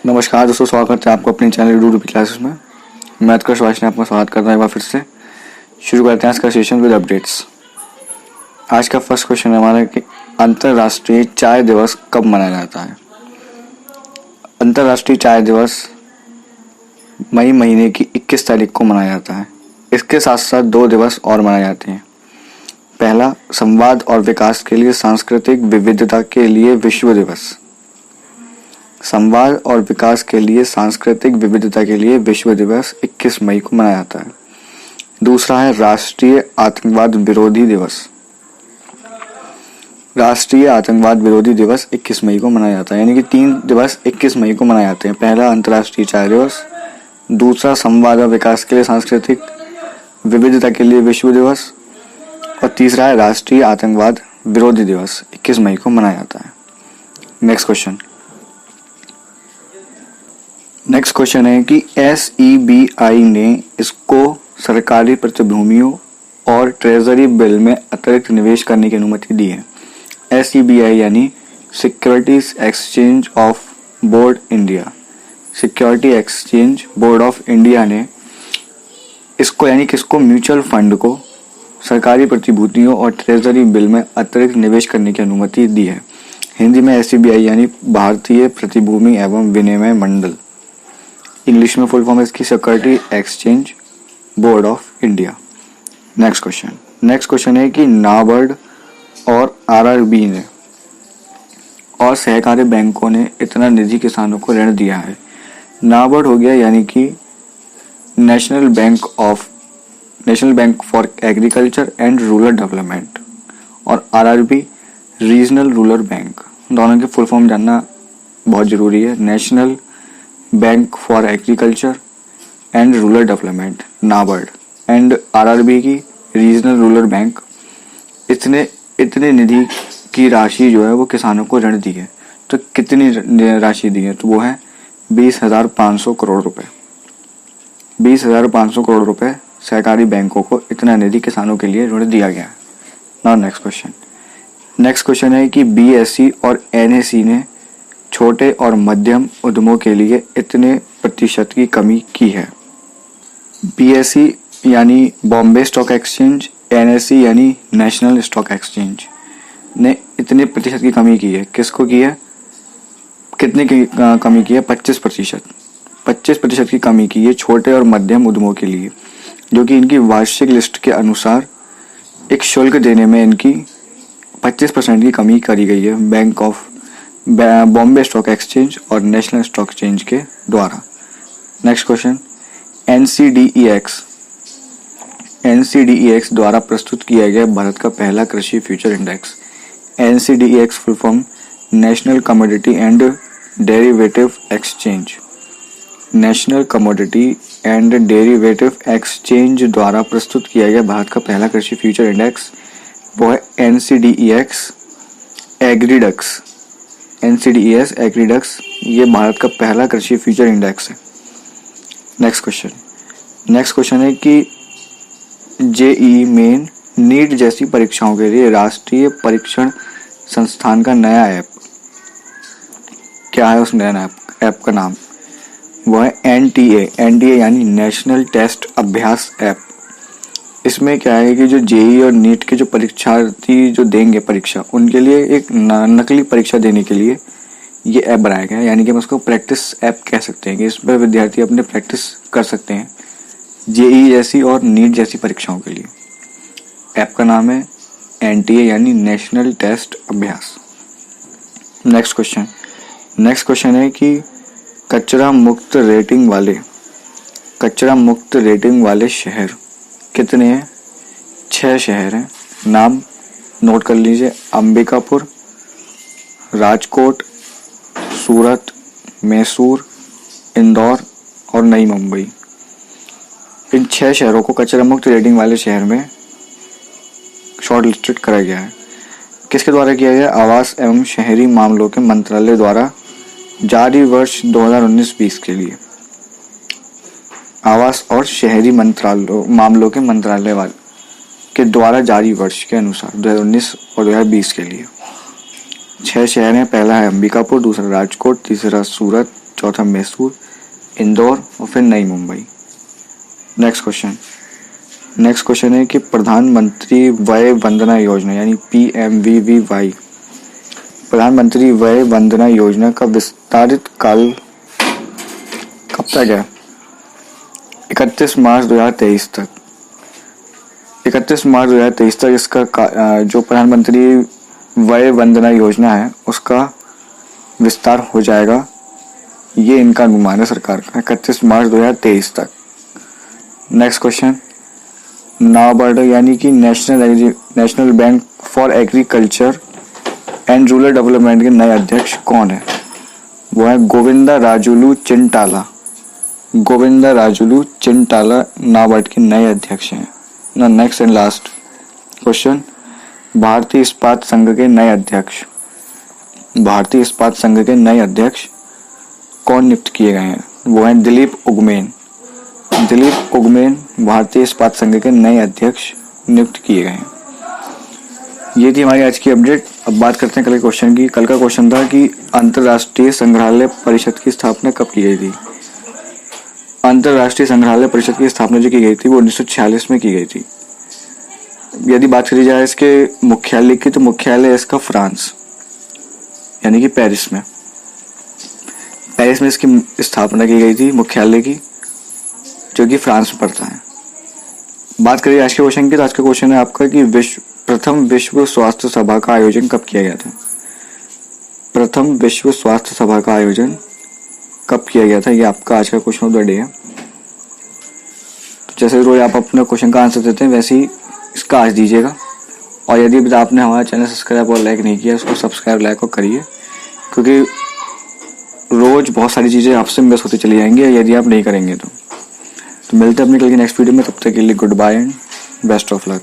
नमस्कार दोस्तों, स्वागत है आपको अपने चैनल रूबी क्लासेस में। मैं उत्कर्ष वाशने आपका स्वागत करता हूँ एक बार फिर से। शुरू करते हैं आज का सेशन विद अपडेट्स। आज का फर्स्ट क्वेश्चन है हमारा कि अंतर्राष्ट्रीय चाय दिवस कब मनाया जाता है। अंतर्राष्ट्रीय चाय दिवस मई महीने की 21 तारीख को मनाया जाता है। इसके साथ साथ 2 दिवस और मनाए जाते हैं। पहला, संवाद और विकास के लिए सांस्कृतिक विविधता के लिए विश्व दिवस। संवाद और विकास के लिए सांस्कृतिक विविधता के लिए विश्व दिवस 21 मई को मनाया जाता है। दूसरा है राष्ट्रीय आतंकवाद विरोधी दिवस। राष्ट्रीय आतंकवाद विरोधी दिवस 21 मई को मनाया जाता है, यानी कि 3 दिवस 21 मई को मनाए जाते हैं। पहला अंतर्राष्ट्रीय चाय दिवस, दूसरा संवाद और विकास के लिए सांस्कृतिक विविधता के लिए विश्व दिवस, और तीसरा है राष्ट्रीय आतंकवाद विरोधी दिवस 21 मई को मनाया जाता है। नेक्स्ट क्वेश्चन है कि SEBI ने इसको सरकारी प्रतिभूतियों और ट्रेजरी बिल में अतिरिक्त निवेश करने की अनुमति दी है। SEBI यानी securities exchange of board India, security exchange board of India ने इसको यानी किसको, म्यूचुअल फंड को सरकारी प्रतिभूतियों और ट्रेजरी बिल में अतिरिक्त निवेश करने की अनुमति दी है। हिंदी में SEBI यानी भारतीय प्रतिभूति एवं विनिमय मंडल, इंग्लिश में फुल फॉर्म है इसकी security exchange board of India. Next question है कि नाबार्ड और RRB ने और सहकारी बैंकों ने इतना निधि किसानों को ऋण दिया है। नाबार्ड हो गया यानी कि national bank for agriculture and rural development, और RRB रीजनल रूरल बैंक। दोनों के फुल फॉर्म जानना बहुत जरूरी है। National bank for agriculture and rural development NABARD, and RRB की रीजनल रूरल बैंक। इतने निधि की राशि जो है वो किसानों को ऋण दी है। तो कितनी राशि दी है, तो वो है 20,500 करोड़ रुपए। 20,500 करोड़ रुपए सहकारी बैंकों को इतना निधि किसानों के लिए ऋण दिया गया है। नाउ नेक्स्ट क्वेश्चन है कि BSE और NSE ने छोटे और मध्यम उद्यमों के लिए इतने प्रतिशत की कमी की है। BSE यानी बॉम्बे स्टॉक एक्सचेंज, NSE यानी नेशनल स्टॉक एक्सचेंज ने इतने प्रतिशत की कमी की है। किसको की है, कितने की कमी की है? 25%। 25% की कमी की है छोटे और मध्यम उद्यमों के लिए, जो कि इनकी वार्षिक लिस्ट के अनुसार एक शुल्क देने में इनकी 25% की कमी करी गई है bank of Bombay stock exchange और नेशनल स्टॉक एक्सचेंज के द्वारा। नेक्स्ट क्वेश्चन, NCDEX द्वारा प्रस्तुत किया गया भारत का पहला कृषि future index. NCDEX full form national commodity and derivative exchange. National commodity and derivative exchange द्वारा प्रस्तुत किया गया भारत का पहला कृषि फ्यूचर इंडेक्स वो है NCDEX एग्रीडक्स। NCDEX एग्रीडक्स ये भारत का पहला कृषि फ्यूचर इंडेक्स है। नेक्स्ट क्वेश्चन है कि JEE मेन, नीट जैसी परीक्षाओं के लिए राष्ट्रीय परीक्षण संस्थान का नया ऐप क्या है? उस नया ऐप का नाम वो है NTA यानी नेशनल टेस्ट अभ्यास ऐप। इसमें क्या है कि जो JEE और नीट के जो परीक्षार्थी जो देंगे परीक्षा, उनके लिए एक नकली परीक्षा देने के लिए ये ऐप बनाया गया है, यानी कि हम उसको प्रैक्टिस ऐप कह सकते हैं कि इस पर विद्यार्थी अपने प्रैक्टिस कर सकते हैं JEE जैसी और नीट जैसी परीक्षाओं के लिए। ऐप का नाम है NTA यानी नेशनल टेस्ट अभ्यास। नेक्स्ट क्वेश्चन है कि कचरा मुक्त रेटिंग वाले शहर कितने हैं? 6 शहर हैं। नाम नोट कर लीजिए, अंबिकापुर, राजकोट, सूरत, मैसूर, इंदौर और नई मुंबई। इन 6 शहरों को कचरा मुक्त रेटिंग वाले शहर में शॉर्ट लिस्टेड करा गया है। किसके द्वारा किया गया? आवास एवं शहरी मामलों के मंत्रालय द्वारा जारी वर्ष 2019-20 के लिए। आवास और शहरी मामलों के मंत्रालय के द्वारा जारी वर्ष के अनुसार 2019 और 2020 के लिए 6 शहर हैं। पहला है अंबिकापुर, दूसरा राजकोट, तीसरा सूरत, चौथा मैसूर, इंदौर और फिर नई मुंबई। नेक्स्ट क्वेश्चन है कि प्रधानमंत्री वय वंदना योजना यानी PMVVY, प्रधानमंत्री वय वंदना योजना का विस्तारित काल कब तक है? 31 मार्च 2023 तक। 31 मार्च 2023 तक इसका जो प्रधानमंत्री वय वंदना योजना है उसका विस्तार हो जाएगा, ये इनका अनुमान है सरकार का, 31 मार्च 2023 तक। नेक्स्ट क्वेश्चन, नाबार्ड यानी कि national bank for agriculture and rural development के नए अध्यक्ष कौन है? वो है गोविंदा राजुलू चिंटाला नाबार्ड के नए अध्यक्ष हैं। नेक्स्ट एंड लास्ट क्वेश्चन, भारतीय इस्पात संघ के नए अध्यक्ष कौन नियुक्त किए गए हैं? वो हैं दिलीप उगमेन भारतीय इस्पात संघ के नए अध्यक्ष नियुक्त किए गए हैं। ये थी हमारी आज की अपडेट। अब बात करते हैं कल के क्वेश्चन की। कल का क्वेश्चन था कि अंतर्राष्ट्रीय संग्रहालय परिषद की स्थापना कब की गई थी? अंतर्राष्ट्रीय संग्रहालय परिषद की स्थापना जो की गई थी वो 1946 में की गई थी। यदि बात करी जाए इसके मुख्यालय की, तो मुख्यालय इसका फ्रांस यानी कि पेरिस में इसकी स्थापना की गई थी मुख्यालय की, जो कि फ्रांस में पड़ता है। बात करिए आज के क्वेश्चन की, तो आज का क्वेश्चन है आपका कि प्रथम विश्व स्वास्थ्य सभा का आयोजन कब किया गया था? प्रथम विश्व स्वास्थ्य सभा का आयोजन कब किया गया था, ये आपका आज का क्वेश्चन ऑफ द डे है। तो जैसे रोज आप अपने क्वेश्चन का आंसर देते हैं वैसे ही इसका आज दीजिएगा। और यदि अभी आपने हमारा चैनल सब्सक्राइब और लाइक नहीं किया, उसको सब्सक्राइब लाइक और करिए, क्योंकि रोज बहुत सारी चीज़ें आपसे मिस होती चली जाएंगी यदि आप नहीं करेंगे तो मिलते हैं अपने कल की नेक्स्ट वीडियो में। तब तक के लिए goodbye and best of luck.